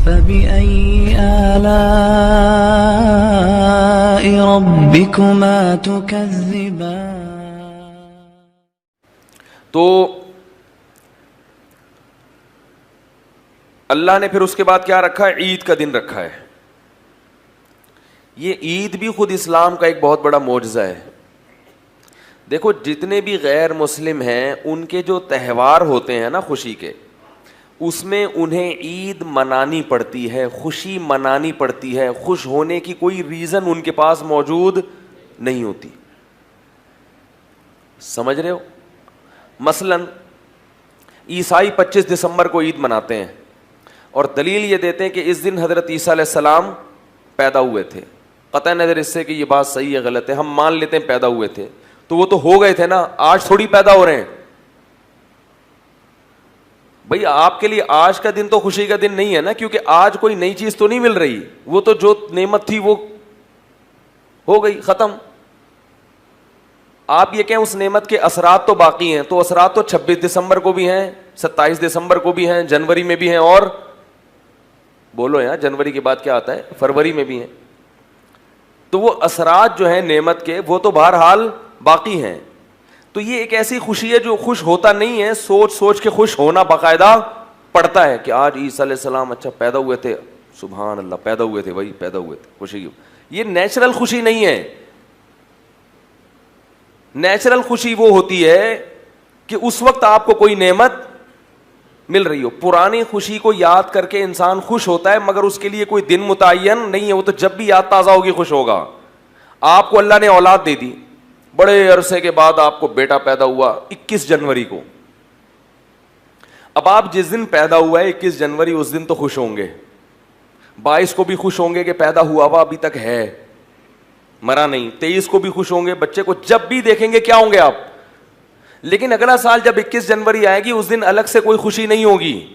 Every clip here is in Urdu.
فبأي آلاء ربكما تكذبان. تو اللہ نے پھر اس کے بعد کیا رکھا ہے؟ عید کا دن رکھا ہے. یہ عید بھی خود اسلام کا ایک بہت بڑا معجزہ ہے. دیکھو جتنے بھی غیر مسلم ہیں ان کے جو تہوار ہوتے ہیں نا خوشی کے, اس میں انہیں عید منانی پڑتی ہے, خوشی منانی پڑتی ہے, خوش ہونے کی کوئی ریزن ان کے پاس موجود نہیں ہوتی. سمجھ رہے ہو؟ مثلا عیسائی 25 دسمبر کو عید مناتے ہیں اور دلیل یہ دیتے ہیں کہ اس دن حضرت عیسیٰ علیہ السلام پیدا ہوئے تھے. قطع نظر اس سے کہ یہ بات صحیح ہے غلط ہے, ہم مان لیتے ہیں پیدا ہوئے تھے, تو وہ تو ہو گئے تھے نا, آج تھوڑی پیدا ہو رہے ہیں. بھئی آپ کے لیے آج کا دن تو خوشی کا دن نہیں ہے نا, کیونکہ آج کوئی نئی چیز تو نہیں مل رہی, وہ تو جو نعمت تھی وہ ہو گئی ختم. آپ یہ کہیں اس نعمت کے اثرات تو باقی ہیں, تو اثرات تو 26 دسمبر کو بھی ہیں, 27 دسمبر کو بھی ہیں, جنوری میں بھی ہیں, اور بولو یار جنوری کے بعد کیا آتا ہے, فروری میں بھی ہیں. تو وہ اثرات جو ہیں نعمت کے وہ تو بہرحال باقی ہیں. تو یہ ایک ایسی خوشی ہے جو خوش ہوتا نہیں ہے, سوچ سوچ کے خوش ہونا باقاعدہ پڑتا ہے کہ آج عیسیٰ علیہ السلام اچھا پیدا ہوئے تھے, سبحان اللہ پیدا ہوئے تھے, وہی پیدا ہوئے تھے, خوشی. یہ نیچرل خوشی نہیں ہے. نیچرل خوشی وہ ہوتی ہے کہ اس وقت آپ کو کوئی نعمت مل رہی ہو. پرانی خوشی کو یاد کر کے انسان خوش ہوتا ہے, مگر اس کے لیے کوئی دن متعین نہیں ہے, وہ تو جب بھی یاد تازہ ہوگی خوش ہوگا. آپ کو اللہ نے اولاد دے دی, بڑے عرصے کے بعد آپ کو بیٹا پیدا ہوا 21 جنوری کو. اب آپ جس دن پیدا ہوا ہے 21 جنوری, اس دن تو خوش ہوں گے, 22 کو بھی خوش ہوں گے کہ پیدا ہوا ہوا ابھی تک ہے, مرا نہیں, 23 کو بھی خوش ہوں گے, بچے کو جب بھی دیکھیں گے کیا ہوں گے آپ. لیکن اگلا سال جب 21 جنوری آئے گی اس دن الگ سے کوئی خوشی نہیں ہوگی,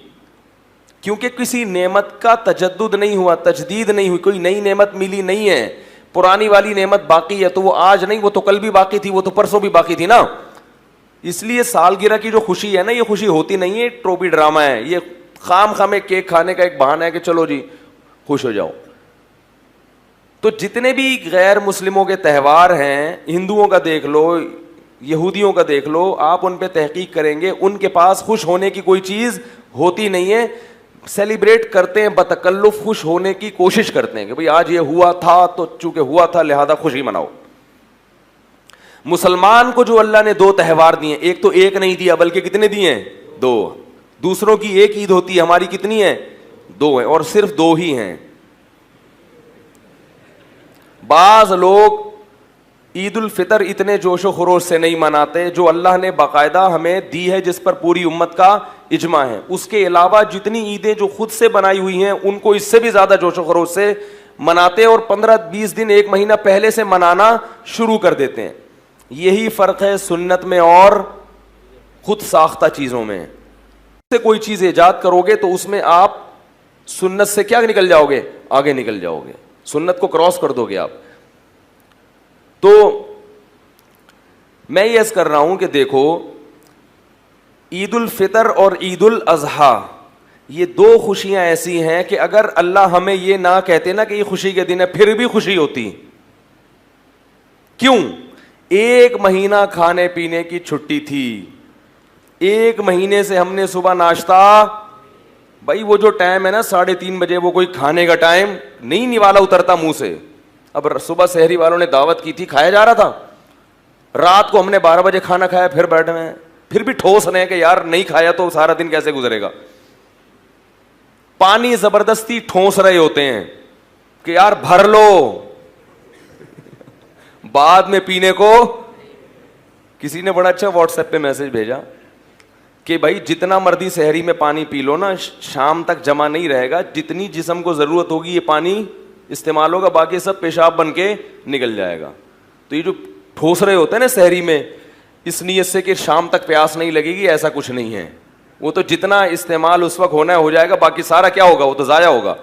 کیونکہ کسی نعمت کا تجدد نہیں ہوا, تجدید نہیں ہوئی, کوئی نئی نعمت ملی نہیں ہے. پرانی والی نعمت باقی ہے, تو وہ آج نہیں, وہ تو کل بھی باقی تھی, وہ تو پرسوں بھی باقی تھی نا. اس لیے سالگرہ کی جو خوشی ہے نا, یہ خوشی ہوتی نہیں ہے, ٹروپی ڈرامہ ہے, یہ خام خامے کیک کھانے کا ایک بہانہ ہے کہ چلو جی خوش ہو جاؤ. تو جتنے بھی غیر مسلموں کے تہوار ہیں, ہندوؤں کا دیکھ لو, یہودیوں کا دیکھ لو, آپ ان پہ تحقیق کریں گے ان کے پاس خوش ہونے کی کوئی چیز ہوتی نہیں ہے. سیلیبریٹ کرتے ہیں بتکلف, خوش ہونے کی کوشش کرتے ہیں کہ بھئی آج یہ ہوا تھا تو چونکہ ہوا تھا لہذا خوشی مناؤ. مسلمان کو جو اللہ نے 2 تہوار دیے, ایک تو ایک نہیں دیا بلکہ کتنے دیے ہیں, 2. دوسروں کی ایک عید ہوتی ہے, ہماری کتنی ہے, 2 ہیں, اور صرف 2 ہی ہیں. بعض لوگ عید الفطر اتنے جوش و خروش سے نہیں مناتے جو اللہ نے باقاعدہ ہمیں دی ہے, جس پر پوری امت کا اجماع ہے. اس کے علاوہ جتنی عیدیں جو خود سے بنائی ہوئی ہیں ان کو اس سے بھی زیادہ جوش و خروش سے مناتے, اور 15-20 دن 1 مہینہ پہلے سے منانا شروع کر دیتے ہیں. یہی فرق ہے سنت میں اور خود ساختہ چیزوں میں. سے کوئی چیز ایجاد کرو گے تو اس میں آپ سنت سے کیا نکل جاؤ گے, آگے نکل جاؤ گے, سنت کو کراس کر دو گے آپ. تو میں یہ عرض کر رہا ہوں کہ دیکھو عید الفطر اور عید الاضحیٰ یہ 2 خوشیاں ایسی ہیں کہ اگر اللہ ہمیں یہ نہ کہتے نا کہ یہ خوشی کے دن ہے, پھر بھی خوشی ہوتی. کیوں؟ 1 مہینہ کھانے پینے کی چھٹی تھی, 1 مہینے سے ہم نے صبح ناشتہ, بھائی وہ جو ٹائم ہے نا 3:30 بجے, وہ کوئی کھانے کا ٹائم نہیں, نوالا اترتا منہ سے. اب صبح سحری والوں نے دعوت کی تھی, کھایا جا رہا تھا, رات کو ہم نے 12 بجے کھانا کھایا, پھر بیٹھے ہیں, پھر بھی ٹھوس رہے ہیں کہ یار نہیں کھایا تو سارا دن کیسے گزرے گا. پانی زبردستی ٹھوس رہے ہوتے ہیں کہ یار بھر لو, بعد میں پینے کو. کسی نے بڑا اچھا واٹس ایپ پہ میسج بھیجا کہ بھائی جتنا مرضی سحری میں پانی پی لو نا, شام تک جمع نہیں رہے گا, جتنی جسم کو ضرورت ہوگی یہ پانی استعمال ہوگا, باقی سب پیشاب بن کے نکل جائے گا. تو یہ جو ٹھوس رہے ہوتے ہیں نا سحری میں, اس نیت سے کہ شام تک پیاس نہیں لگے گی, ایسا کچھ نہیں ہے. وہ تو جتنا استعمال اس وقت ہونا ہے ہو جائے گا, باقی سارا کیا ہوگا, وہ تو ضائع ہوگا.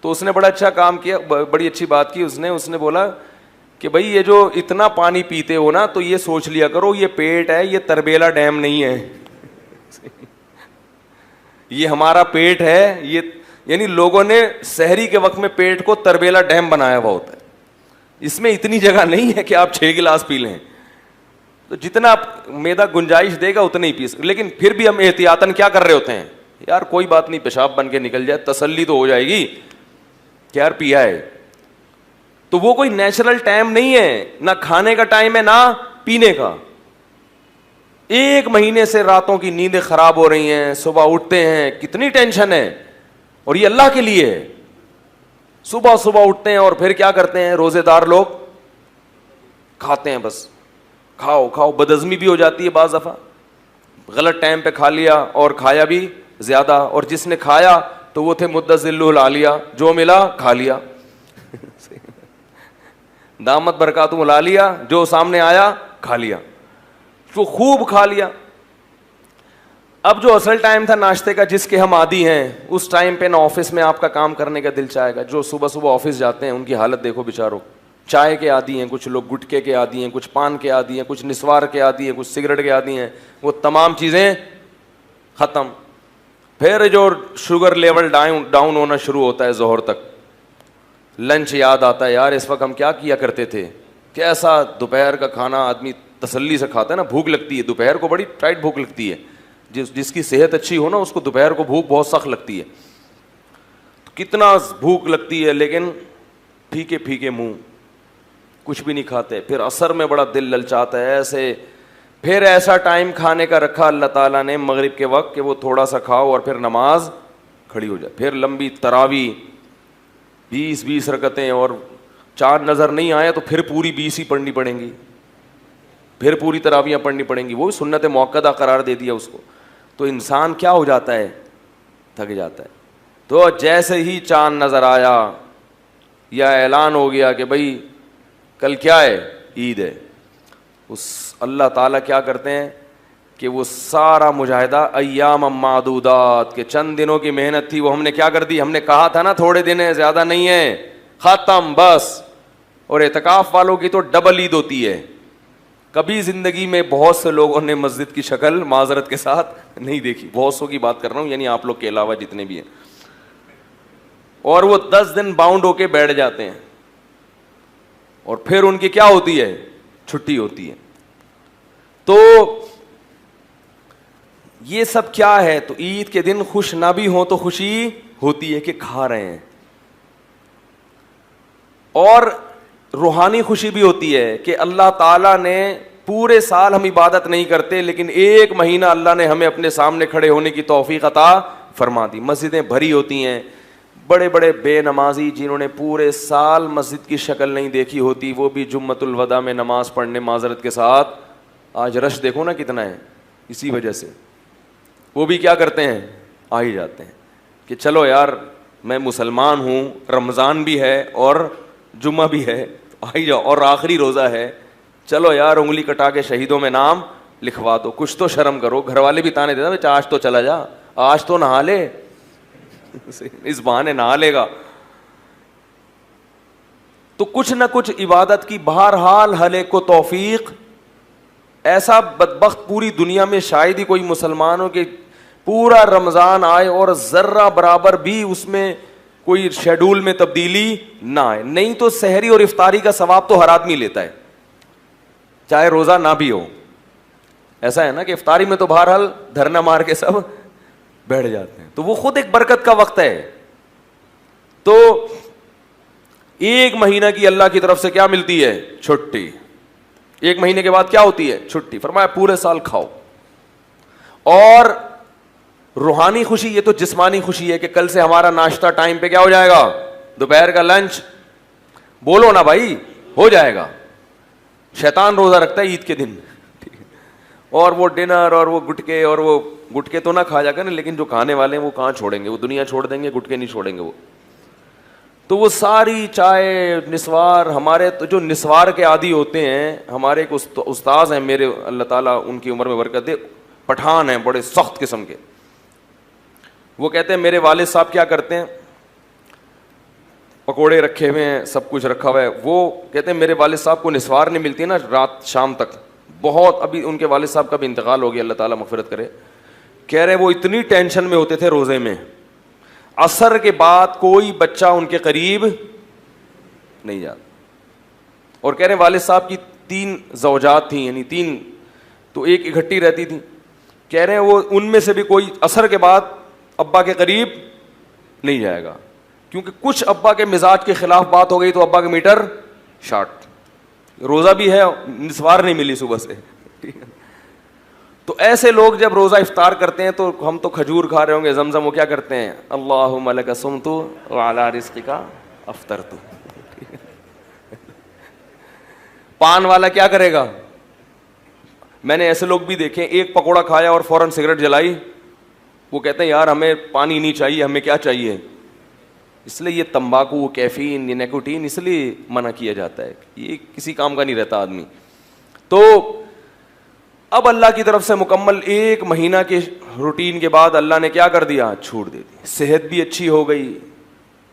تو اس نے بڑا اچھا کام کیا, بڑی اچھی بات کی اس نے بولا کہ بھائی یہ جو اتنا پانی پیتے ہو نا, تو یہ سوچ لیا کرو یہ پیٹ ہے, یہ تربیلا ڈیم نہیں ہے. یہ ہمارا پیٹ ہے, یعنی لوگوں نے سحری کے وقت میں پیٹ کو تربیلا ڈیم بنایا ہوا ہوتا ہے, اس میں اتنی جگہ نہیں ہے کہ آپ 6 گلاس پی لیں, تو جتنا میدا گنجائش دے گا اتنے ہی پی سکتے. لیکن پھر بھی ہم احتیاطاً کیا کر رہے ہوتے ہیں, یار کوئی بات نہیں, پیشاب بن کے نکل جائے, تسلی تو ہو جائے گی کہ یار پیا ہے. تو وہ کوئی نیچرل ٹائم نہیں ہے, نہ کھانے کا ٹائم ہے نہ پینے کا. 1 مہینے سے راتوں کی نیندیں خراب ہو رہی ہیں, صبح اٹھتے ہیں کتنی ٹینشن ہے, اور یہ اللہ کے لیے ہے. صبح صبح اٹھتے ہیں اور پھر کیا کرتے ہیں, روزے دار لوگ کھاتے ہیں, بس کھاؤ کھاؤ, بدہضمی بھی ہو جاتی ہے بعض دفعہ, غلط ٹائم پہ کھا لیا اور کھایا بھی زیادہ, اور جس نے کھایا تو وہ تھے مدذل العالیہ, جو ملا کھا لیا, دامت برکاتہم العالیہ, جو سامنے آیا کھا لیا, تو خوب کھا لیا. اب جو اصل ٹائم تھا ناشتے کا جس کے ہم عادی ہیں, اس ٹائم پہ نہ آفس میں آپ کا کام کرنے کا دل چاہے گا. جو صبح صبح آفس جاتے ہیں ان کی حالت دیکھو بیچاروں, چائے کے عادی ہیں, کچھ لوگ گٹکے کے عادی ہیں, کچھ پان کے عادی ہیں, کچھ نسوار کے عادی ہیں, کچھ سگریٹ کے عادی ہیں, وہ تمام چیزیں ختم. پھر جو شوگر لیول ڈاؤن ہونا شروع ہوتا ہے ظہر تک, لنچ یاد آتا ہے, یار اس وقت ہم کیا کیا کرتے تھے, کیسا دوپہر کا کھانا آدمی تسلی سے کھاتا ہے نا, بھوک لگتی ہے دوپہر کو, بڑی ٹائٹ بھوک لگتی ہے. جس کی صحت اچھی ہو نا اس کو دوپہر کو بھوک بہت سخت لگتی ہے, کتنا بھوک لگتی ہے, لیکن پھیکے پھیکے منہ, کچھ بھی نہیں کھاتے. پھر عصر میں بڑا دل للچاتا ہے ایسے. پھر ایسا ٹائم کھانے کا رکھا اللہ تعالیٰ نے مغرب کے وقت کہ وہ تھوڑا سا کھاؤ اور پھر نماز کھڑی ہو جائے. پھر لمبی تراویح 20 رکعتیں, اور چاند نظر نہیں آئے تو پھر پوری 20 ہی پڑھنی پڑیں گی, پھر پوری تراویحیں پڑھنی پڑیں گی. وہ سنت موقدہ قرار دے دیا اس کو. تو انسان کیا ہو جاتا ہے, تھک جاتا ہے. تو جیسے ہی چاند نظر آیا یا اعلان ہو گیا کہ بھائی کل کیا ہے, عید ہے, اس اللہ تعالیٰ کیا کرتے ہیں کہ وہ سارا مجاہدہ ایام معدودات کے چند دنوں کی محنت تھی, وہ ہم نے کیا کر دی, ہم نے کہا تھا نا تھوڑے دن ہیں, زیادہ نہیں ہے, ختم بس. اور اعتکاف والوں کی تو ڈبل عید ہوتی ہے. کبھی زندگی میں بہت سے لوگوں نے مسجد کی شکل معذرت کے ساتھ نہیں دیکھی, بہت سو کی بات کر رہا ہوں, یعنی آپ لوگ کے علاوہ جتنے بھی ہیں, اور وہ 10 دن باؤنڈ ہو کے بیٹھ جاتے ہیں, اور پھر ان کی کیا ہوتی ہے, چھٹی ہوتی ہے. تو یہ سب کیا ہے, تو عید کے دن خوش نہ بھی ہوں تو خوشی ہوتی ہے کہ کھا رہے ہیں, اور روحانی خوشی بھی ہوتی ہے کہ اللہ تعالیٰ نے پورے سال ہم عبادت نہیں کرتے, لیکن 1 مہینہ اللہ نے ہمیں اپنے سامنے کھڑے ہونے کی توفیق عطا فرما دی. مسجدیں بھری ہوتی ہیں, بڑے بڑے بے نمازی جنہوں نے پورے سال مسجد کی شکل نہیں دیکھی ہوتی, وہ بھی جمعۃ الوداع میں نماز پڑھنے معذرت کے ساتھ, آج رش دیکھو نا کتنا ہے, اسی وجہ سے وہ بھی کیا کرتے ہیں, آ ہی جاتے ہیں کہ چلو یار میں مسلمان ہوں, رمضان بھی ہے اور جمعہ بھی ہے, آ ہی جاؤ, اور آخری روزہ ہے, چلو یار انگلی کٹا کے شہیدوں میں نام لکھوا دو, کچھ تو شرم کرو. گھر والے بھی تانے دیتے آج تو چلا جا, آج تو نہا لے, اس بہانے نہا لے گا. تو کچھ نہ کچھ عبادت کی بہرحال ہر ایک کو توفیق. ایسا بدبخت پوری دنیا میں شاید ہی کوئی مسلمان ہو کہ پورا رمضان آئے اور ذرہ برابر بھی اس میں کوئی شیڈول میں تبدیلی نہ آئے. نہیں تو سحری اور افطاری کا ثواب تو ہر آدمی لیتا ہے, چاہے روزہ نہ بھی ہو. ایسا ہے نا کہ افطاری میں تو بہرحال دھرنا مار کے سب بیٹھ جاتے ہیں, تو وہ خود ایک برکت کا وقت ہے. تو 1 مہینہ کی اللہ کی طرف سے کیا ملتی ہے, چھٹی. 1 مہینے کے بعد کیا ہوتی ہے, چھٹی. فرمایا پورے سال کھاؤ. اور روحانی خوشی, یہ تو جسمانی خوشی ہے کہ کل سے ہمارا ناشتہ ٹائم پہ کیا ہو جائے گا, دوپہر کا لنچ, بولو نا بھائی, ہو جائے گا. شیطان روزہ رکھتا ہے عید کے دن, اور وہ ڈنر اور وہ گٹکے, اور وہ گٹکے تو نہ کھا جا کر, لیکن جو کھانے والے ہیں وہ کہاں چھوڑیں گے, وہ دنیا چھوڑ دیں گے, گٹکے نہیں چھوڑیں گے وہ. تو وہ ساری چائے نسوار, ہمارے تو جو نسوار کے عادی ہوتے ہیں, ہمارے ایک استاذ ہیں میرے, اللہ تعالیٰ ان کی عمر میں برکت دے, پٹھان ہیں بڑے سخت قسم کے. وہ کہتے ہیں میرے والد صاحب کیا کرتے ہیں, پکوڑے رکھے ہوئے ہیں, سب کچھ رکھا ہوا ہے. وہ کہتے ہیں میرے والد صاحب کو نسوار نہیں ملتی نا رات شام تک, بہت, ابھی ان کے والد صاحب کا بھی انتقال ہو گیا, اللہ تعالیٰ مغفرت کرے. کہہ رہے وہ اتنی ٹینشن میں ہوتے تھے روزے میں, عصر کے بعد کوئی بچہ ان کے قریب نہیں جاتا. اور کہہ رہے ہیں والد صاحب کی 3 زوجات تھیں, یعنی 3, تو ایک اکٹھی رہتی تھی. کہہ رہے ہیں وہ ان میں سے بھی کوئی عصر کے بعد ابا کے قریب نہیں جائے گا, کیونکہ کچھ ابا کے مزاج کے خلاف بات ہو گئی تو ابا کا میٹر شارٹ. روزہ بھی ہے, نسوار نہیں ملی صبح سے. تو ایسے لوگ جب روزہ افطار کرتے ہیں تو ہم تو کھجور کھا رہے ہوں گے, زمزم, وہ کیا کرتے ہیں, اللہم لک صمت وعلی رزقک افطرت. پان والا کیا کرے گا؟ میں نے ایسے لوگ بھی دیکھے, ایک پکوڑا کھایا اور فوراً سگریٹ جلائی. وہ کہتے ہیں یار ہمیں پانی نہیں چاہیے, ہمیں کیا چاہیے. اس لیے یہ تمباکو, کیفین, یہ نیکوٹین اس لیے منع کیا جاتا ہے, یہ کسی کام کا نہیں رہتا آدمی. تو اب اللہ کی طرف سے مکمل 1 مہینہ کے روٹین کے بعد اللہ نے کیا کر دیا, چھوٹ دے دی. صحت بھی اچھی ہو گئی.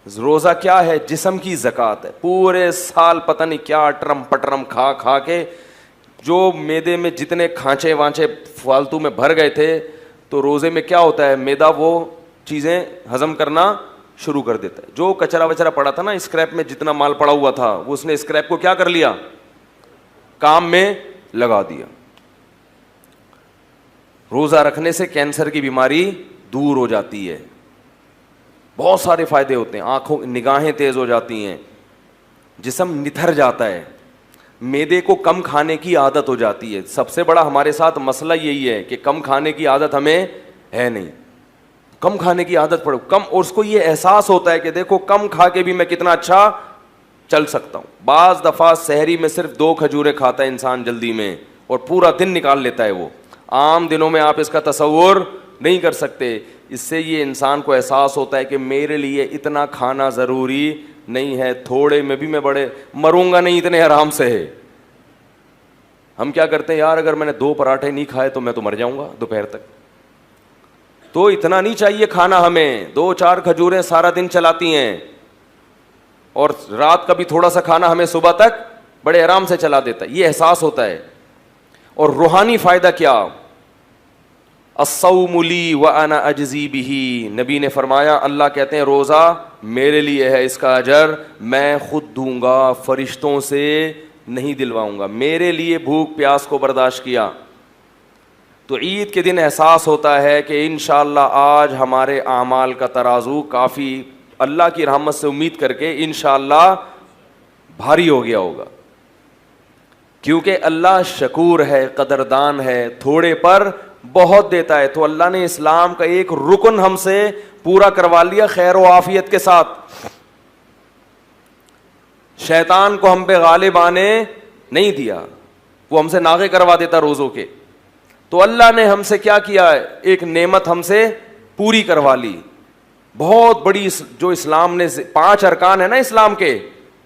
روزہ کیا ہے؟ جسم کی زکوٰۃ ہے. پورے سال پتہ نہیں کیا ٹرم پٹرم کھا کھا کے جو میدے میں جتنے کھانچے وانچے فالتو میں بھر گئے تھے, تو روزے میں کیا ہوتا ہے, میدا وہ چیزیں ہضم کرنا شروع کر دیتا ہے. جو کچرا وچرا پڑا تھا نا, اسکریپ میں جتنا مال پڑا ہوا تھا, وہ اس نے اسکریپ کو کیا کر لیا, کام میں لگا دیا. روزہ رکھنے سے کینسر کی بیماری دور ہو جاتی ہے, بہت سارے فائدے ہوتے ہیں. آنکھوں نگاہیں تیز ہو جاتی ہیں, جسم نتھر جاتا ہے, میدے کو کم کھانے کی عادت ہو جاتی ہے. سب سے بڑا ہمارے ساتھ مسئلہ یہی ہے کہ کم کھانے کی عادت ہمیں ہے نہیں. کم کھانے کی عادت پڑو کم, اور اس کو یہ احساس ہوتا ہے کہ دیکھو کم کھا کے بھی میں کتنا اچھا چل سکتا ہوں. بعض دفعہ سحری میں صرف 2 کھجوریں کھاتا ہے انسان جلدی میں, اور پورا دن نکال لیتا ہے. وہ عام دنوں میں آپ اس کا تصور نہیں کر سکتے. اس سے یہ انسان کو احساس ہوتا ہے کہ میرے لیے اتنا کھانا ضروری نہیں ہے, تھوڑے میں بھی میں بڑے مروں گا نہیں, اتنے آرام سے ہے. ہم کیا کرتے ہیں, یار اگر میں نے 2 پراٹھے نہیں کھائے تو میں تو مر جاؤں گا دوپہر تک. تو اتنا نہیں چاہیے کھانا ہمیں, 2-4 کھجوریں سارا دن چلاتی ہیں, اور رات کا بھی تھوڑا سا کھانا ہمیں صبح تک بڑے آرام سے چلا دیتا ہے. یہ احساس ہوتا ہے. اور روحانی فائدہ کیا, الصوم لی وانا اجزی بہ. نبی نے فرمایا, اللہ کہتے ہیں روزہ میرے لیے ہے, اس کا اجر میں خود دوں گا, فرشتوں سے نہیں دلواؤں گا. میرے لیے بھوک پیاس کو برداشت کیا. تو عید کے دن احساس ہوتا ہے کہ انشاءاللہ آج ہمارے اعمال کا ترازو کافی اللہ کی رحمت سے امید کر کے انشاءاللہ بھاری ہو گیا ہوگا, کیونکہ اللہ شکور ہے, قدردان ہے, تھوڑے پر بہت دیتا ہے. تو اللہ نے اسلام کا ایک رکن ہم سے پورا کروا لیا خیر و عافیت کے ساتھ. شیطان کو ہم پہ غالب آنے نہیں دیا, وہ ہم سے ناغے کروا دیتا روزوں کے. تو اللہ نے ہم سے کیا کیا, ایک نعمت ہم سے پوری کروا لی بہت بڑی. جو اسلام نے 5 ارکان ہے نا اسلام کے,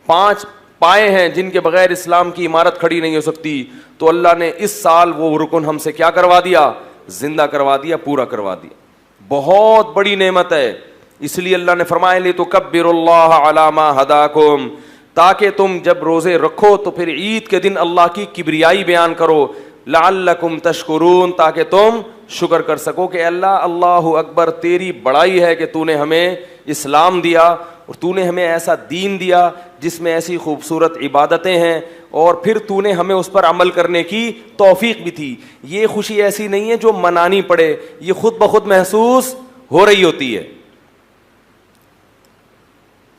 5 پائے ہیں جن کے بغیر اسلام کی عمارت کھڑی نہیں ہو سکتی. تو اللہ نے اس سال وہ رکن ہم سے کیا کروا دیا, زندہ کروا دیا, پورا کروا دیا. بہت بڑی نعمت ہے. اس لیے اللہ نے فرمایا لِتُكَبِّرُوا اللَّهَ عَلَى مَا هَدَاكُمْ, تاکہ تم جب روزے رکھو تو پھر عید کے دن اللہ کی کبریائی بیان کرو. لعلکم تشکرون, تاکہ تم شکر کر سکو کہ اللہ اللہ اکبر, تیری بڑائی ہے کہ تو نے ہمیں اسلام دیا, اور تو نے ہمیں ایسا دین دیا جس میں ایسی خوبصورت عبادتیں ہیں, اور پھر تو نے ہمیں اس پر عمل کرنے کی توفیق بھی تھی. یہ خوشی ایسی نہیں ہے جو منانی پڑے, یہ خود بخود محسوس ہو رہی ہوتی ہے.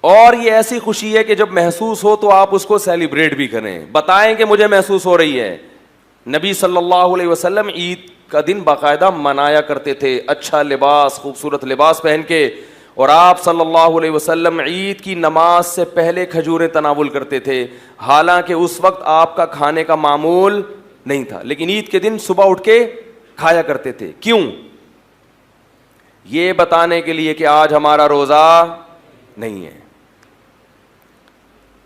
اور یہ ایسی خوشی ہے کہ جب محسوس ہو تو آپ اس کو سیلیبریٹ بھی کریں, بتائیں کہ مجھے محسوس ہو رہی ہے. نبی صلی اللہ علیہ وسلم عید کا دن باقاعدہ منایا کرتے تھے, اچھا لباس, خوبصورت لباس پہن کے. اور آپ صلی اللہ علیہ وسلم عید کی نماز سے پہلے کھجوریں تناول کرتے تھے, حالانکہ اس وقت آپ کا کھانے کا معمول نہیں تھا, لیکن عید کے دن صبح اٹھ کے کھایا کرتے تھے. کیوں؟ یہ بتانے کے لیے کہ آج ہمارا روزہ نہیں ہے,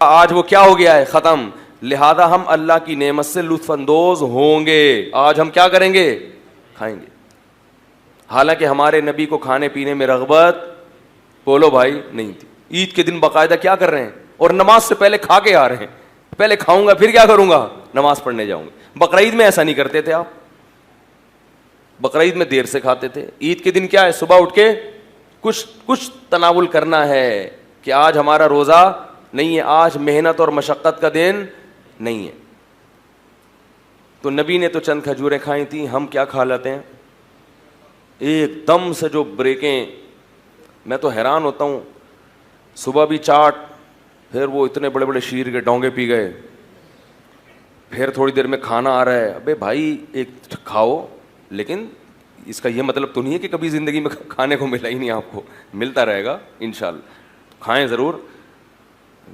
آج وہ کیا ہو گیا ہے, ختم. لہذا ہم اللہ کی نعمت سے لطف اندوز ہوں گے. آج ہم کیا کریں گے, کھائیں گے. حالانکہ ہمارے نبی کو کھانے پینے میں رغبت بولو بھائی نہیں تھی. عید کے دن باقاعدہ کیا کر رہے ہیں, اور نماز سے پہلے کھا کے آ رہے ہیں. پہلے کھاؤں گا پھر کیا کروں گا, نماز پڑھنے جاؤں گا. بقرعید میں ایسا نہیں کرتے تھے آپ, بقرعید میں دیر سے کھاتے تھے. عید کے دن کیا ہے, صبح اٹھ کے کچھ تناول کرنا ہے کہ آج ہمارا روزہ نہیں ہے, آج محنت اور مشقت کا دن نہیں ہے. تو نبی نے تو چند کھجوریں کھائی تھیں, ہم کیا کھا لیتے ہیں ایک دم سے جو بریکیں. میں تو حیران ہوتا ہوں, صبح بھی چاٹ, پھر وہ اتنے بڑے بڑے شیر کے ڈونگے پی گئے, پھر تھوڑی دیر میں کھانا آ رہا ہے. ابے بھائی ایک کھاؤ, لیکن اس کا یہ مطلب تو نہیں ہے کہ کبھی زندگی میں کھانے کو ملا ہی نہیں, آپ کو ملتا رہے گا انشاءاللہ, کھائیں ضرور.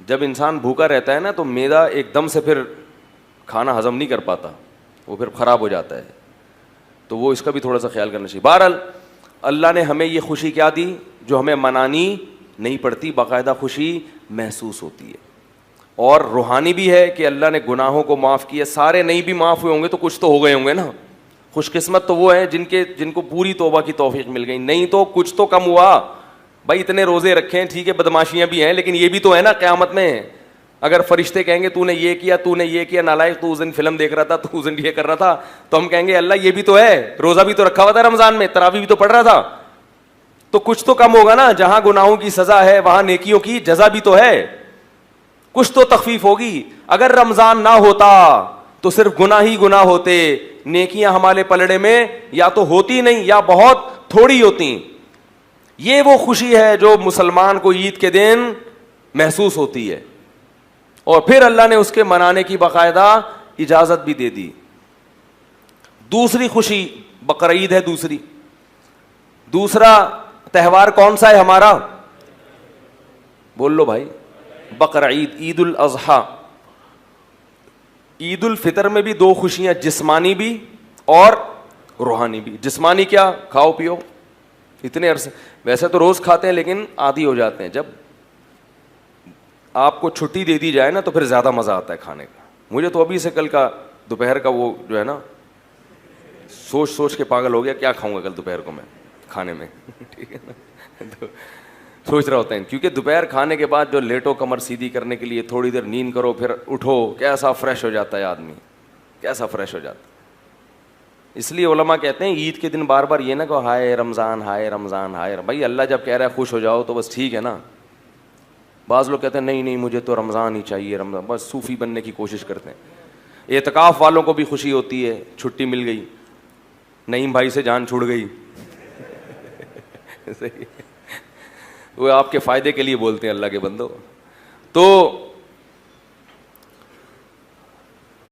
جب انسان بھوکا رہتا ہے نا تو معدہ ایک دم سے پھر کھانا ہضم نہیں کر پاتا, وہ پھر خراب ہو جاتا ہے, تو وہ اس کا بھی تھوڑا سا خیال کرنا چاہیے. بہرحال اللہ نے ہمیں یہ خوشی کیا دی جو ہمیں منانی نہیں پڑتی, باقاعدہ خوشی محسوس ہوتی ہے. اور روحانی بھی ہے کہ اللہ نے گناہوں کو معاف کیا. سارے نہیں بھی معاف ہوئے ہوں گے تو کچھ تو ہو گئے ہوں گے نا. خوش قسمت تو وہ ہیں جن کو پوری توبہ کی توفیق مل گئی, نہیں تو کچھ تو کم ہوا. بھائی اتنے روزے رکھے ہیں, ٹھیک ہے بدماشیاں بھی ہیں, لیکن یہ بھی تو ہے نا قیامت میں. اگر فرشتے کہیں گے تو نے یہ کیا, تو نے یہ کیا, نالائق تو اس دن فلم دیکھ رہا تھا, تو اس دن یہ کر رہا تھا, تو ہم کہیں گے اللہ یہ بھی تو ہے, روزہ بھی تو رکھا ہوا تھا رمضان میں, تراویح بھی تو پڑھ رہا تھا, تو کچھ تو کم ہوگا نا. جہاں گناہوں کی سزا ہے وہاں نیکیوں کی جزا بھی تو ہے, کچھ تو تخفیف ہوگی. اگر رمضان نہ ہوتا تو صرف گناہ ہی گناہ ہوتے, نیکیاں ہمارے پلڑے میں یا تو ہوتی نہیں یا بہت تھوڑی ہوتی. یہ وہ خوشی ہے جو مسلمان کو عید کے دن محسوس ہوتی ہے, اور پھر اللہ نے اس کے منانے کی باقاعدہ اجازت بھی دے دی. دوسری خوشی بقرعید ہے. دوسرا تہوار کون سا ہے ہمارا, بول لو بھائی, بقرعید, عید الاضحیٰ. عید الفطر میں بھی دو خوشیاں, جسمانی بھی اور روحانی بھی. جسمانی کیا, کھاؤ پیو اتنے عرصے, ویسے تو روز کھاتے ہیں لیکن عادی ہو جاتے ہیں. جب آپ کو چھٹی دے دی جائے نا تو پھر زیادہ مزہ آتا ہے کھانے کا. مجھے تو ابھی سے کل کا دوپہر کا وہ جو ہے نا سوچ کے پاگل ہو گیا, کیا کھاؤں گا کل دوپہر کو میں کھانے میں. ٹھیک ہے نا, تو سوچ رہا ہوتا ہے, کیونکہ دوپہر کھانے کے بعد جو لیٹو کمر سیدھی کرنے کے لیے تھوڑی دیر نیند کرو پھر اٹھو, کیسا فریش ہو جاتا ہے آدمی, کیسا فریش ہو جاتا ہے. اس لیے علماء کہتے ہیں عید کے دن بار بار یہ نہ کہو ہائے رمضان ہائے رمضان ہائے. بھائی اللہ جب کہہ رہا ہے خوش ہو جاؤ تو بس ٹھیک ہے نا. بعض لوگ کہتے ہیں نہیں مجھے تو رمضان ہی چاہیے, رمضان, بس صوفی بننے کی کوشش کرتے ہیں. اعتکاف والوں کو بھی خوشی ہوتی ہے, چھٹی مل گئی, نعیم بھائی سے جان چھوڑ گئی. وہ آپ کے فائدے کے لیے بولتے ہیں اللہ کے بندو. تو